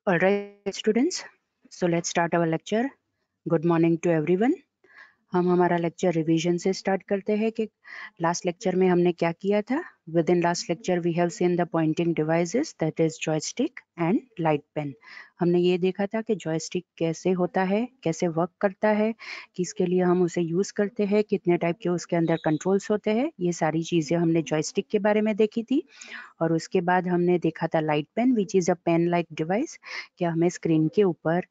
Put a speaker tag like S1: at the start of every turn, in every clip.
S1: All right, students. So let's start our lecture. Good morning to everyone. हम हमारा lecture revision से start करते हैं कि लास्ट लेक्चर में हमने क्या किया था. Within last lecture we have seen the pointing devices that is joystick and light pen. हमने ये देखा था कि जॉयस्टिक कैसे होता है, कैसे वर्क करता है, किसके लिए हम उसे यूज करते हैं, कितने टाइप के उसके अंदर कंट्रोल्स होते हैं. ये सारी चीजें हमने जॉयस्टिक के बारे में देखी थी. और उसके बाद हमने देखा था light pen which is a pen like device. क्या हमें स्क्रीन के ऊपर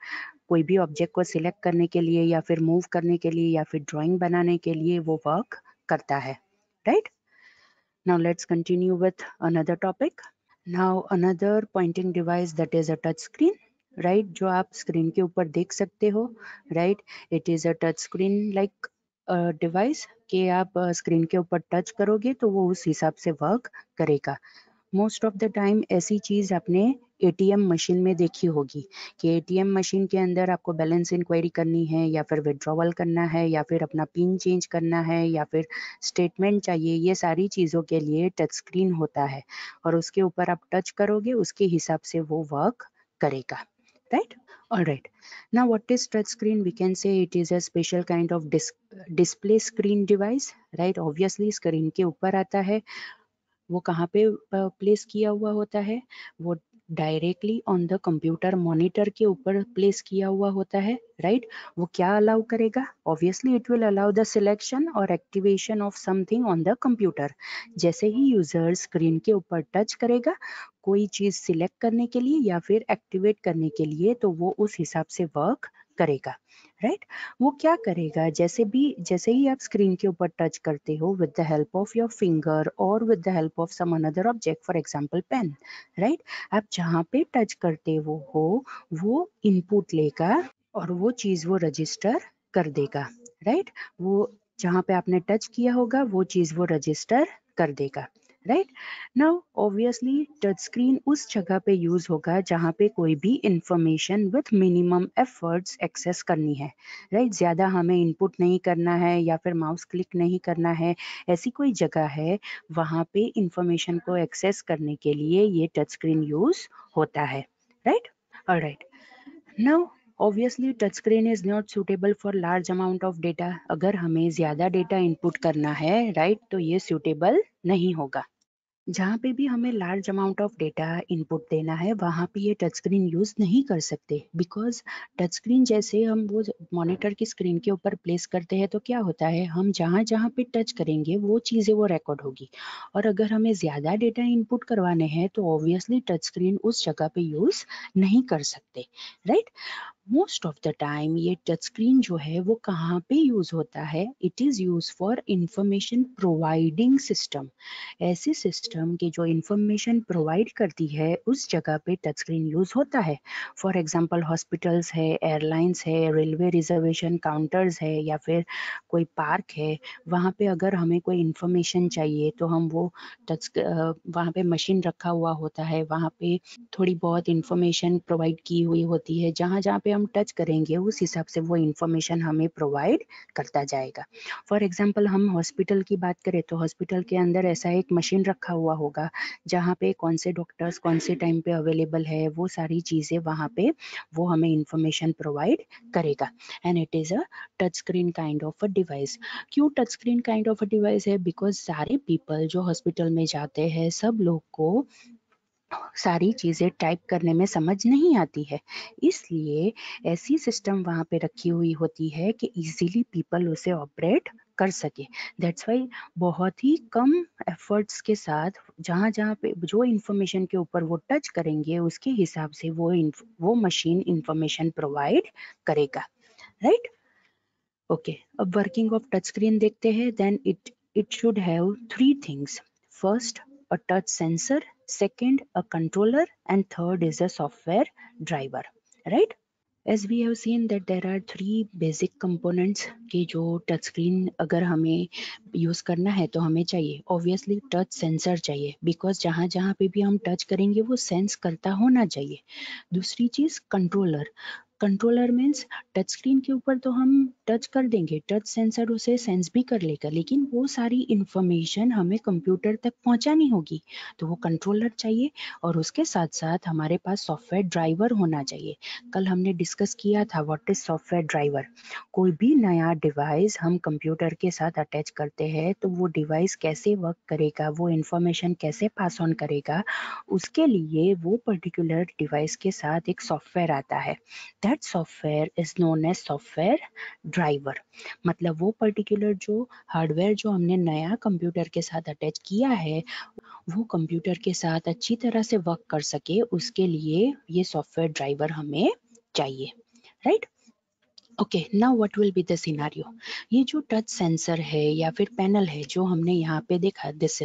S1: कोई भी ऑब्जेक्ट को सिलेक्ट करने के लिए या फिर मूव करने के लिए या फिर ड्राइंग बनाने के लिए वो वर्क करता है. Right. Now let's continue with another topic. Now another pointing device that is a touch screen. Right, जो आप स्क्रीन के ऊपर देख सकते हो. Right, it is a touch screen like device कि आप स्क्रीन के ऊपर टच करोगे तो वो उस हिसाब से वर्क करेगा. मोस्ट ऑफ द टाइम ऐसी चीज आपने एटीएम मशीन में देखी होगी कि एटीएम मशीन के अंदर आपको बैलेंस इंक्वायरी करनी है या फिर विड्रॉवल करना है या फिर अपना पिन चेंज करना है या फिर स्टेटमेंट चाहिए. ये सारी चीज़ों के लिए टच स्क्रीन होता है और उसके ऊपर आप टच करोगे उसके हिसाब से वो वर्क करेगा. Right. Alright. Now what is touch screen? We can say it is a special kind of display screen device. Right. Obviously screen के ऊपर आता है. वो कहाँ पे प्लेस किया हुआ होता है? वो directly on the computer monitor के ऊपर प्लेस किया हुआ होता है. राइट. वो क्या अलाउ करेगा? Obviously it will allow the selection और activation of something on the computer. जैसे ही यूजर स्क्रीन के ऊपर टच करेगा कोई चीज सिलेक्ट करने के लिए या फिर एक्टिवेट करने के लिए तो वो उस हिसाब से वर्क करेगा. राइट. वो क्या करेगा? जैसे ही आप स्क्रीन के ऊपर टच करते हो with the help of your finger और with the help of some another object, for example pen. Right. आप जहाँ पे टच करते हो वो इनपुट लेगा और वो चीज वो रजिस्टर कर देगा. राइट. वो जहाँ पे आपने टच किया होगा वो चीज वो रजिस्टर कर देगा. Right. Now obviously touch screen उस जगह पे यूज होगा जहाँ पे कोई भी information with minimum efforts access करनी है. राइट. ज्यादा हमें इनपुट नहीं करना है या फिर माउस क्लिक नहीं करना है, ऐसी कोई जगह है वहाँ पे इंफॉर्मेशन को एक्सेस करने के लिए ये टच स्क्रीन यूज होता है. Right. Alright. Now obviously touch screen is not suitable for large amount of data. अगर हमें ज्यादा डेटा इनपुट करना है राइट तो ये suitable नहीं होगा. जहाँ पे भी हमें large amount of data input देना है वहाँ पे ये टच स्क्रीन यूज नहीं कर सकते. बिकॉज टच स्क्रीन जैसे हम वो मॉनिटर की स्क्रीन के ऊपर प्लेस करते हैं तो क्या होता है, हम जहाँ जहाँ पे टच करेंगे वो चीज़ें वो रिकॉर्ड होगी. और अगर हमें ज़्यादा डेटा इनपुट करवाने हैं तो ऑब्वियसली टच स्क्रीन उस जगह पे यूज नहीं कर सकते. Right. Most of the time ये टच स्क्रीन जो है वो कहाँ पे यूज होता है? It is use for information providing system. ऐसे सिस्टम के जो इंफॉर्मेशन प्रोवाइड करती है उस जगह पे टच स्क्रीन यूज होता है. फॉर एग्जांपल हॉस्पिटल्स है, एयरलाइंस है, रेलवे रिजर्वेशन काउंटर्स है या फिर कोई पार्क है. वहाँ पे अगर हमें कोई इंफॉर्मेशन चाहिए तो हम वो वहाँ पे मशीन रखा हुआ होता है, वहाँ पे थोड़ी बहुत इंफॉर्मेशन प्रोवाइड की हुई होती है. जहाँ जहाँ पे हम टच करेंगे उस हिसाब से वो इंफॉर्मेशन हमें प्रोवाइड करता जाएगा. फॉर एग्जांपल हम हॉस्पिटल की बात करें तो हॉस्पिटल के अंदर ऐसा एक मशीन रखा हुआ होगा जहाँ पे कौन से डॉक्टर्स कौन से टाइम पे अवेलेबल है, वो सारी चीज़ें वहाँ पे वो हमें इंफॉर्मेशन प्रोवाइड करेगा. And it is a touch screen kind of a device. क्यों touch screen kind of a device है? बिकॉज सारे पीपल जो हॉस्पिटल में जाते हैं सब लोग को सारी चीज़ें टाइप करने में समझ नहीं आती है. इसलिए ऐसी सिस्टम वहाँ पे रखी हुई होती है कि इजीली पीपल उसे ऑपरेट कर सके. दैट्स वाई बहुत ही कम एफर्ट्स के साथ जहाँ जहाँ पे जो इंफॉर्मेशन के ऊपर वो टच करेंगे उसके हिसाब से वो मशीन इंफॉर्मेशन प्रोवाइड करेगा. राइट. ओके. अब वर्किंग ऑफ टच स्क्रीन देखते हैं. Then it should have three things. First, a touch sensor, second a controller, and third is a software driver. Right. As we have seen that there are three basic components कि जो touch screen अगर हमें use करना है तो हमें चाहिए. Obviously touch sensor चाहिए बिकॉज जहाँ जहाँ पे भी हम टच करेंगे वो सेंस करता होना चाहिए. दूसरी चीज़ controller. Controller means touch screen के ऊपर तो हम टच कर देंगे, टच सेंसर उसे सेंस भी कर लेगा, लेकिन वो सारी इंफॉर्मेशन हमें कंप्यूटर तक पहुंचानी होगी, तो वो कंट्रोलर चाहिए। और उसके साथ साथ हमारे पास सॉफ्टवेयर ड्राइवर होना चाहिए। कल हमने डिस्कस किया था व्हाट इज सॉफ्टवेयर ड्राइवर। कोई भी नया डिवाइस हम कंप्यूटर के साथ अटैच करते हैं तो वो डिवाइस कैसे वर्क करेगा, वो इंफॉर्मेशन कैसे पास ऑन करेगा, उसके लिए वो पर्टिकुलर डिवाइस के साथ एक सॉफ्टवेयर आता है। That software is known as software driver. मतलब वो पर्टिकुलर जो हार्डवेयर जो हमने नया कंप्यूटर के साथ अटैच किया है वो कंप्यूटर के साथ अच्छी तरह से वर्क कर सके, उसके लिए ये सॉफ्टवेयर ड्राइवर हमें चाहिए, right. Okay, now what will be the scenario. ये जो टच सेंसर है या फिर पैनल है जो हमने यहाँ पे देखा, this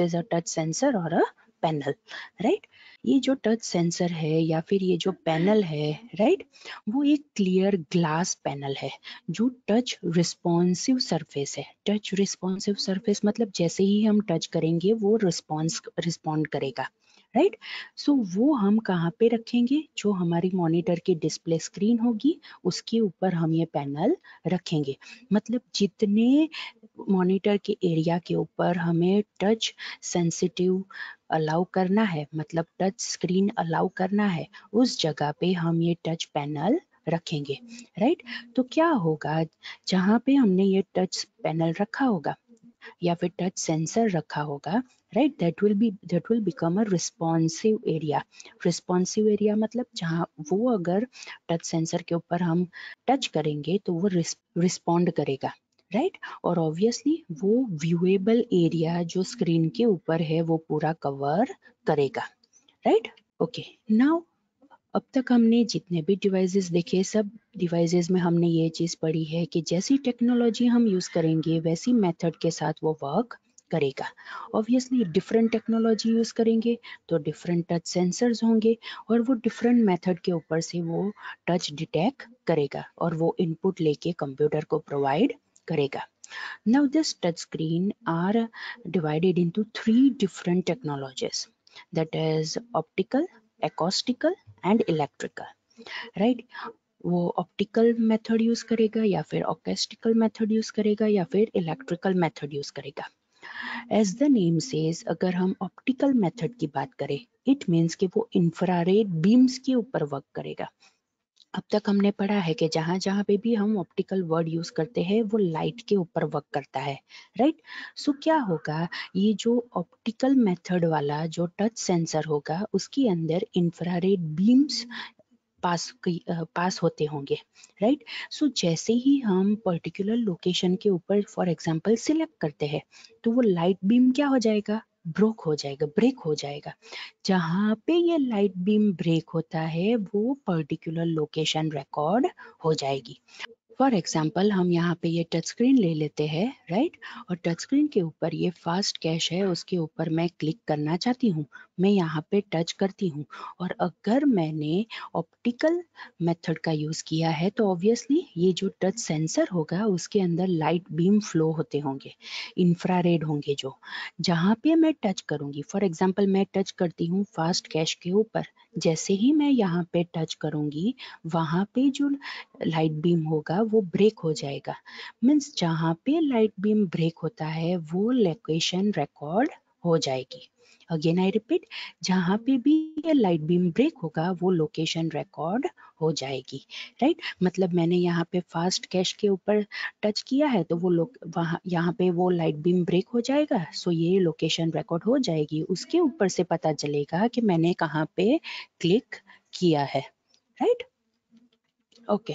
S1: is a touch sensor और अ पैनल, राइट। ये जो टच सेंसर है या फिर ये जो पैनल है, राइट, वो एक क्लियर ग्लास पैनल है जो टच रिस्पॉन्सिव सरफेस है। टच रिस्पॉन्सिव सरफेस मतलब जैसे ही हम टच करेंगे वो रिस्पॉन्ड करेगा, राइट। सो वो हम कहाँ पे रखेंगे, जो हमारी मॉनिटर की डिस्प्ले स्क्रीन होगी उसके ऊपर हम ये पैनल रखेंगे। मतलब जितने मॉनिटर के एरिया के ऊपर हमें टच सेंसिटिव अलाउ करना है, मतलब टच स्क्रीन अलाउ करना है, उस जगह पे हम ये टच पैनल रखेंगे, राइट। तो क्या होगा, जहाँ पे हमने ये टच पैनल रखा होगा या फिर टच सेंसर रखा होगा, right, that will become a responsive area. Responsive area मतलब जहाँ वो अगर टच सेंसर के ऊपर हम टच करेंगे तो वो रिस्पॉन्ड करेगा, राइट। और ऑब्वियसली वो व्यूएबल एरिया जो स्क्रीन के ऊपर है वो पूरा कवर करेगा, राइट। ओके, नाउ अब तक हमने जितने भी डिवाइसेस देखे, सब डिवाइसेस में हमने ये चीज़ पढ़ी है कि जैसी टेक्नोलॉजी हम यूज़ करेंगे वैसी मेथड के साथ वो वर्क करेगा। ऑब्वियसली डिफरेंट टेक्नोलॉजी यूज़ करेंगे तो डिफरेंट टच सेंसर्स होंगे और वो डिफरेंट मेथड के ऊपर से वो टच डिटेक्ट करेगा और वो इनपुट लेके कंप्यूटर को प्रोवाइड करेगा। Now this touch screen are divided into three different technologies, that is optical, acoustical and electrical, right? वो ऑप्टिकल मेथड यूज करेगा या फिर ऑकेस्टिकल मेथड यूज करेगा या फिर इलेक्ट्रिकल मेथड यूज करेगा। एज द नेम सेज, अगर हम ऑप्टिकल मेथड की बात करें, इट मीन्स कि वो इंफ्रारेड बीम्स के ऊपर वर्क करेगा। अब तक हमने पढ़ा है कि जहां जहां पे भी हम ऑप्टिकल वर्ड यूज करते हैं वो लाइट के ऊपर वर्क करता है, राइट। सो क्या होगा, ये जो ऑप्टिकल मेथड वाला जो टच सेंसर होगा उसके अंदर इंफ्रारेड बीम्स पास होते होंगे, राइट। सो जैसे ही हम पर्टिकुलर लोकेशन के ऊपर फॉर एग्जांपल सिलेक्ट करते हैं तो वो लाइट बीम क्या हो जाएगा, ब्रेक हो जाएगा। जहाँ पे ये लाइट बीम ब्रेक होता है वो पर्टिकुलर लोकेशन रिकॉर्ड हो जाएगी। फॉर एग्जाम्पल हम यहाँ पे ये टच स्क्रीन ले लेते हैं, राइट। और टच स्क्रीन के ऊपर ये फास्ट कैश है, उसके ऊपर मैं क्लिक करना चाहती हूँ, मैं यहाँ पे टच करती हूँ। और अगर मैंने ऑप्टिकल मेथड का यूज किया है तो ऑब्वियसली ये जो टच सेंसर होगा उसके अंदर लाइट बीम फ्लो होते होंगे, इंफ्रारेड होंगे, जो जहाँ पे मैं टच करूंगी, फॉर एग्जाम्पल मैं टच करती हूँ फास्ट कैश के ऊपर, जैसे ही मैं यहाँ पे टच करूंगी वहां पे जो लाइट बीम होगा वो ब्रेक हो जाएगा। मीन्स जहाँ पे लाइट बीम ब्रेक होता है वो लोकेशन रिकॉर्ड हो जाएगी। अगेन आई रिपीट, जहाँ पे भी ये लाइट बीम ब्रेक होगा वो लोकेशन रिकॉर्ड हो जाएगी, राइट। मतलब मैंने यहाँ पे फास्ट कैश के ऊपर टच किया है तो वो लोग वहाँ यहाँ पे वो लाइट बीम ब्रेक हो जाएगा, सो ये लोकेशन रिकॉर्ड हो जाएगी, उसके ऊपर से पता चलेगा कि मैंने कहाँ पे क्लिक किया है, right. Okay,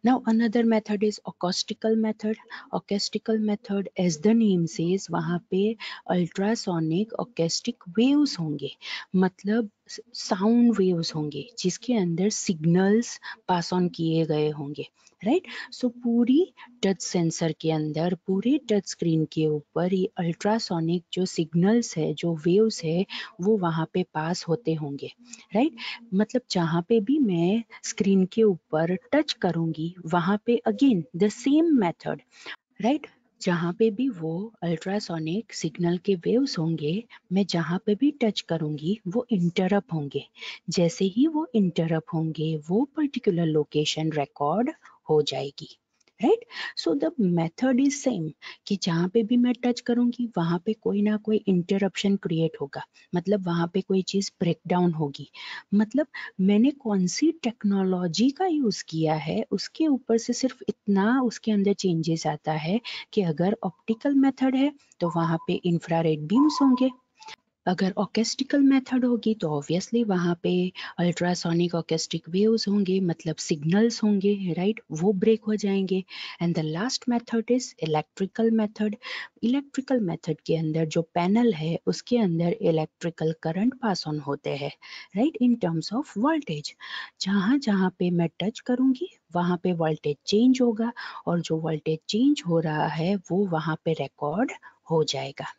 S1: now another method is acoustical method. Acoustical method as the name says, वहाँ पे अल्ट्रासोनिक acoustic waves होंगे, मतलब साउंड वेव्स होंगे जिसके अंदर सिग्नल्स पास ऑन किए गए होंगे, राइट। सो पूरी टच सेंसर के अंदर, पूरे टच स्क्रीन के ऊपर ये अल्ट्रासोनिक जो सिग्नल्स है, जो वेव्स है, वो वहाँ पे पास होते होंगे, राइट। मतलब जहाँ पे भी मैं स्क्रीन के ऊपर टच करूंगी वहां पे again the same method, right. जहाँ पे भी वो अल्ट्रासोनिक सिग्नल के वेव्स होंगे, मैं जहाँ पे भी टच करूंगी वो इंटरप्ट होंगे। जैसे ही वो इंटरप्ट होंगे वो पर्टिकुलर लोकेशन रिकॉर्ड हो जाएगी, right. So the method is same कि जहाँ पे भी मैं टच करूंगी वहाँ पे कोई ना कोई इंटरप्शन क्रिएट होगा, मतलब वहाँ पे कोई चीज ब्रेक डाउन होगी। मतलब मैंने कौन सी टेक्नोलॉजी का यूज किया है उसके ऊपर से सिर्फ इतना उसके अंदर चेंजेस आता है कि अगर ऑप्टिकल मेथड है तो वहाँ पे इंफ्रारेड बीम्स होंगे, अगर ऑकेस्टिकल मेथड होगी तो ऑब्वियसली वहाँ पे अल्ट्रासोनिक ऑकेस्टिक वेव्स होंगे, मतलब सिग्नल्स होंगे, राइट, वो ब्रेक हो जाएंगे। And the last method is electrical method. Electrical method के अंदर जो पैनल है उसके अंदर इलेक्ट्रिकल करंट पास ऑन होते हैं, right, in terms of voltage. जहाँ जहाँ पे मैं टच करूँगी वहाँ पे वोल्टेज चेंज होगा और जो वोल्टेज चेंज हो रहा है वो वहाँ पे रिकॉर्ड हो जाएगा।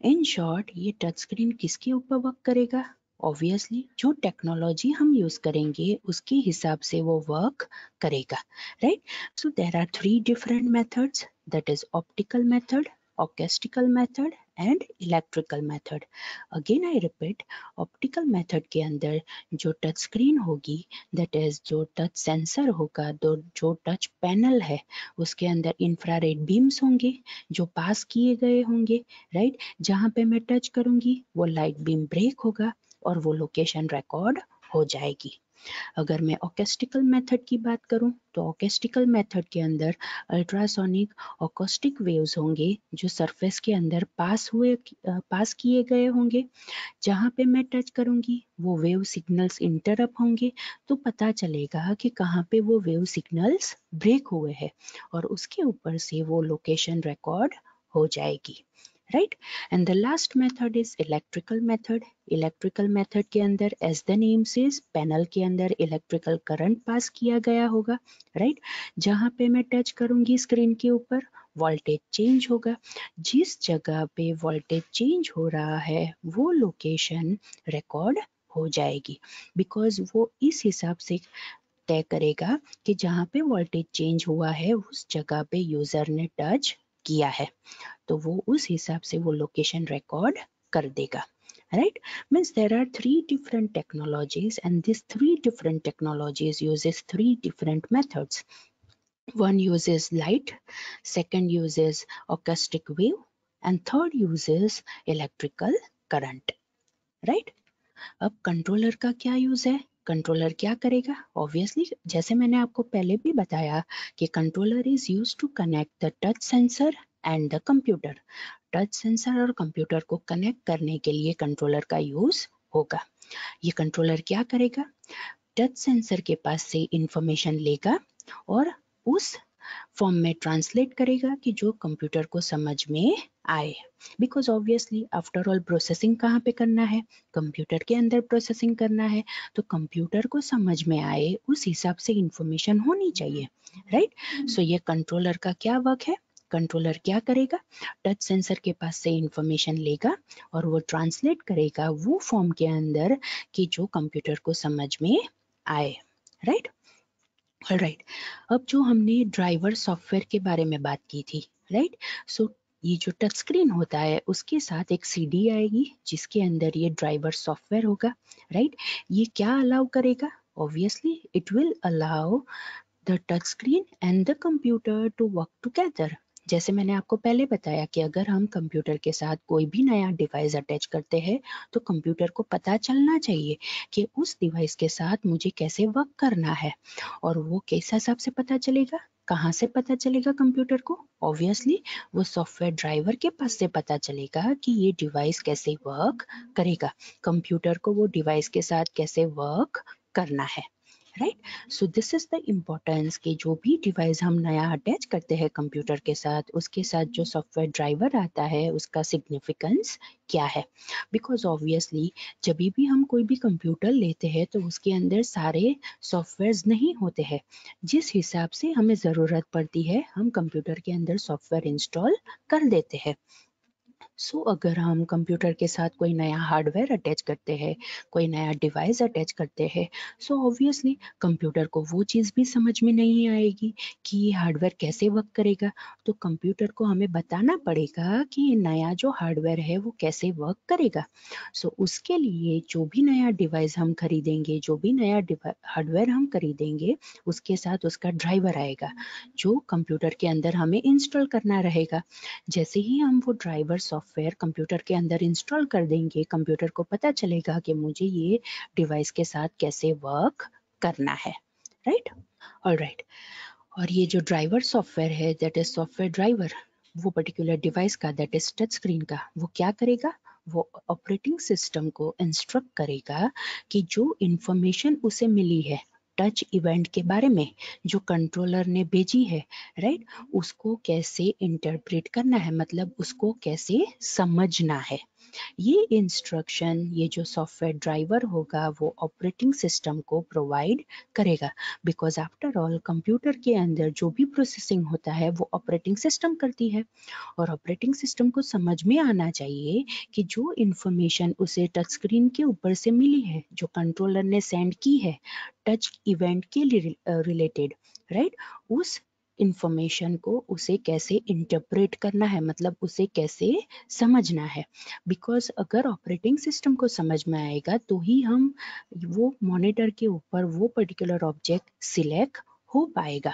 S1: इन शॉर्ट ये टच स्क्रीन किसके ऊपर वर्क करेगा? ऑब्वियसली जो टेक्नोलॉजी हम यूज करेंगे उसके हिसाब से वो वर्क करेगा, right. So there are 3 different methods, that is optical method, acoustical method and electrical method. Again I repeat, optical method के अंदर जो टच स्क्रीन होगी, दैट इज जो टच सेंसर होगा, जो टच पैनल है उसके अंदर इंफ्रारेड बीम्स होंगे जो पास किए गए होंगे, राइट। जहाँ पे मैं टच करूंगी वो लाइट बीम ब्रेक होगा और वो लोकेशन रिकॉर्ड हो जाएगी। अगर मैं ऑकेस्टिकल मेथड की बात करूं तो ऑकेस्टिकल मेथड के अंदर अल्ट्रासोनिक ऑकोस्टिक वेव्स होंगे जो सरफेस के अंदर पास किए गए होंगे। जहाँ पे मैं टच करूंगी वो वेव सिग्नल्स इंटरप्ट होंगे तो पता चलेगा कि कहाँ पे वो वेव सिग्नल्स ब्रेक हुए हैं और उसके ऊपर से वो लोकेशन रिकॉर्ड हो जाएगी, right. And the last method is electrical method. Electrical method के अंदर as the name says panel के अंदर इलेक्ट्रिकल करंट पास किया गया होगा, राइट। जहाँ पे मैं टच करूंगी स्क्रीन के ऊपर वोल्टेज चेंज होगा, जिस जगह पे वोल्टेज चेंज हो रहा है वो लोकेशन रिकॉर्ड हो जाएगी, बिकॉज वो इस हिसाब से तय करेगा कि जहाँ पे वोल्टेज चेंज हुआ है उस जगह पे यूजर ने टच किया है, तो वो उस हिसाब से वो लोकेशन रिकॉर्ड कर देगा, right. Means there are 3 different technologies and these 3 different technologies uses 3 different methods. One uses light, second uses acoustic wave and third uses electrical current, right. अब कंट्रोलर का क्या यूज है? कंट्रोलर क्या करेगा? Obviously जैसे मैंने आपको पहले भी बताया कि controller is use to connect the touch sensor and the computer. Touch sensor और कंप्यूटर को कनेक्ट करने के लिए कंट्रोलर का यूज होगा। ये कंट्रोलर क्या करेगा? टच सेंसर के पास से इंफॉर्मेशन लेगा और उस फॉर्म में ट्रांसलेट करेगा कि जो कंप्यूटर को समझ में आए, because obviously after all processing कहाँ पे करना है? कंप्यूटर के अंदर प्रोसेसिंग करना है, तो कंप्यूटर को समझ में आए उस हिसाब से इंफॉर्मेशन होनी चाहिए, राइट। सो ये कंट्रोलर का क्या वर्क है? कंट्रोलर क्या करेगा? टच सेंसर के पास से इंफॉर्मेशन लेगा और वो ट्रांसलेट करेगा वो फॉर्म के अंदर कि जो कंप्यूटर को समझ में आए, राइट। राइट, अब जो हमने ड्राइवर सॉफ्टवेयर के बारे में बात की थी, राइट। सो ये जो टच स्क्रीन होता है उसके साथ एक सीडी आएगी जिसके अंदर ये ड्राइवर सॉफ्टवेयर होगा, राइट। ये क्या अलाउ करेगा? Obviously it will allow the touch screen and the computer to work together. जैसे मैंने आपको पहले बताया कि अगर हम कंप्यूटर के साथ कोई भी नया डिवाइस अटैच करते हैं तो कंप्यूटर को पता चलना चाहिए कि उस डिवाइस के साथ मुझे कैसे वर्क करना है, और वो किस हिसाब से पता चलेगा? कहाँ से पता चलेगा कंप्यूटर को? ऑब्वियसली वो सॉफ्टवेयर ड्राइवर के पास से पता चलेगा कि ये डिवाइस कैसे वर्क करेगा, कंप्यूटर को वो डिवाइस के साथ कैसे वर्क करना है, right. So this is the importance कि जो भी डिवाइस हम नया अटैच करते हैं कंप्यूटर के साथ उसके साथ जो सॉफ्टवेयर ड्राइवर आता है उसका सिग्निफिकेंस क्या है, बिकॉज ऑब्वियसली जब भी हम कोई भी कंप्यूटर लेते हैं तो उसके अंदर सारे सॉफ्टवेयर्स नहीं होते हैं। जिस हिसाब से हमें ज़रूरत पड़ती है हम कंप्यूटर के अंदर सॉफ्टवेयर इंस्टॉल कर देते हैं। अगर हम कंप्यूटर के साथ कोई नया हार्डवेयर अटैच करते हैं, कोई नया डिवाइस अटैच करते हैं, ऑब्वियसली कंप्यूटर को वो चीज़ भी समझ में नहीं आएगी कि ये हार्डवेयर कैसे वर्क करेगा। तो कंप्यूटर को हमें बताना पड़ेगा कि ये नया जो हार्डवेयर है वो कैसे वर्क करेगा। उसके लिए जो भी नया डिवाइस हम खरीदेंगे, जो भी नया हार्डवेयर हम खरीदेंगे, उसके साथ उसका ड्राइवर आएगा जो कंप्यूटर के अंदर हमें इंस्टॉल करना रहेगा। जैसे ही हम वो ड्राइवर सॉफ्टवेयर कंप्यूटर के अंदर इंस्टॉल कर देंगे, कंप्यूटर को पता चलेगा कि मुझे ये डिवाइस के साथ कैसे वर्क करना है, राइट? ऑलराइट। और ये जो ड्राइवर सॉफ्टवेयर है, दैट इज सॉफ्टवेयर ड्राइवर, वो पर्टिकुलर डिवाइस का, दैट इज टच स्क्रीन का, वो क्या करेगा? वो ऑपरेटिंग सिस्टम को इंस्ट्रक्ट करेगा कि जो इंफॉर्मेशन उसे मिली है टच इवेंट के बारे में, जो कंट्रोलर ने भेजी है, राइट, उसको कैसे इंटरप्रेट करना है, मतलब उसको कैसे समझना है। ये इंस्ट्रक्शन, ये जो सॉफ्टवेयर ड्राइवर होगा वो ऑपरेटिंग सिस्टम को प्रोवाइड करेगा, बिकॉज आफ्टर ऑल कंप्यूटर के अंदर जो भी प्रोसेसिंग होता है वो ऑपरेटिंग सिस्टम करती है, और ऑपरेटिंग सिस्टम को समझ में आना चाहिए कि जो इंफॉर्मेशन उसे टच स्क्रीन के ऊपर से मिली है, जो कंट्रोलर ने सेंड की है टच इवेंट के रिलेटेड, राइट, उस इंफॉर्मेशन को उसे कैसे इंटरप्रेट करना है, मतलब उसे कैसे समझना है। बिकॉज अगर ऑपरेटिंग सिस्टम को समझ में आएगा तो ही हम वो मॉनिटर के ऊपर वो पर्टिकुलर ऑब्जेक्ट सिलेक्ट हो पाएगा।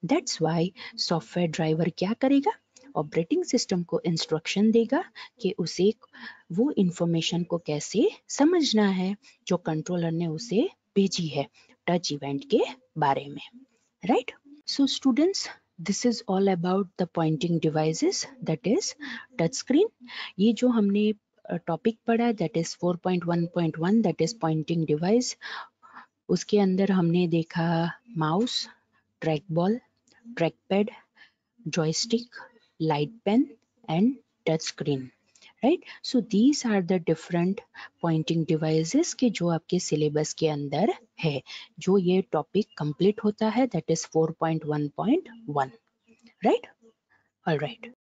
S1: दैट्स वाई सॉफ्टवेयर ड्राइवर क्या करेगा? ऑपरेटिंग सिस्टम को इंस्ट्रक्शन देगा कि उसे वो इंफॉर्मेशन को कैसे समझना है जो कंट्रोलर ने उसे भेजी है टच इवेंट के बारे में, right? So students, this is all about the pointing devices, that is touch screen. ये जो हमने टॉपिक पढ़ा, that is 4.1.1, that is pointing device, उसके अंदर हमने देखा mouse, track ball, track pad, joystick, light pen and touch screen, right? So these are the different pointing devices के जो आपके सिलेबस के अंदर है, जो ये टॉपिक कंप्लीट होता है, that is 4.1.1, right? All right.